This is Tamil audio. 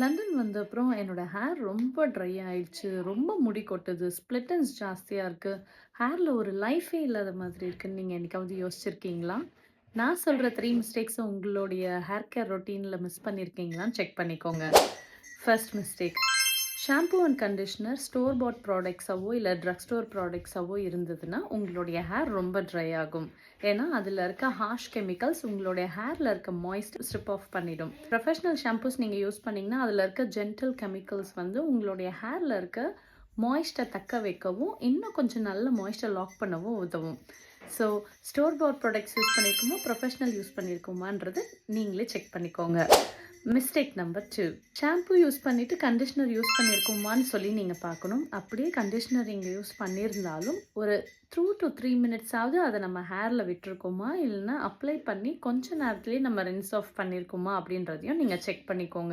லண்டன் வந்த அப்புறம் என்னோட ஹேர் ரொம்ப ட்ரை ஆயிடுச்சு. ரொம்ப முடி கொட்டுது. ஸ்ப்ளிட் எண்ட்ஸ் ஜாஸ்தியா இருக்கு. ஹேர்ல ஒரு லைஃபே இல்லாத மாதிரி இருக்குன்னு நீங்க என்னைக்காவது யோசிச்சிருக்கீங்களா? நான் சொல்ற 3 மிஸ்டேக்ஸ உங்களுடைய ஹேர் கேர் ரொட்டீன்ல மிஸ் பண்ணியிருக்கீங்களான்னு செக் பண்ணிக்கோங்க. First mistake. Shampoo and conditioner store bought ப்ராடக்ட்ஸாவோ இல்ல ட்ரக் ஸ்டோர் ப்ராடக்ட்ஸாவோ இருந்ததுன்னா, உங்களுடைய ஹேர் ரொம்ப ட்ரை ஆகும். ஏன்னா, அதுல இருக்க ஹார்ஷ் கெமிக்கல்ஸ் உங்களுடைய ஹேர்ல இருக்க மாய்ஸ்ட் ஸ்ட்ரிப் ஆஃப் பண்ணிடும். ப்ரொஃபஷனல் ஷாம்பூஸ் நீங்க யூஸ் பண்ணீங்கன்னா, அதுல இருக்க ஜென்டில் கெமிக்கல்ஸ் வந்து உங்களுடைய ஹேர்ல இருக்க மாய்ஸ்ட்ட தக்க வைக்கவும், இன்னும் கொஞ்சம் நல்ல மாய்ஸ்ட்ட லாக் பண்ணவும் உதவும். ஸோ, ஸ்டோர் பாட் ப்ராடக்ட்ஸ் யூஸ் பண்ணியிருக்கோமா, ப்ரொஃபஷனல் யூஸ் பண்ணியிருக்கோமான்றது நீங்களே செக் பண்ணிக்கோங்க. Mistake number 2. ஷாம்பு யூஸ் பண்ணிட்டு கண்டிஷனர் யூஸ் பண்ணியிருக்கோமான்னு சொல்லி நீங்க பார்க்கணும். அப்படியே கண்டிஷனர் நீங்க யூஸ் பண்ணியிருந்தாலும், ஒரு 2 to 3 மினிட்ஸாவது அத நம்ம ஹேர்ல விட்டுருக்கோமா, இல்லன்னா அப்ளை பண்ணி கொஞ்ச நேரத்திலேயே நம்ம ரின்ஸ் ஆஃப் பண்ணியிருக்கோமா அப்படின்றதையும் நீங்க செக் பண்ணிக்கோங்க.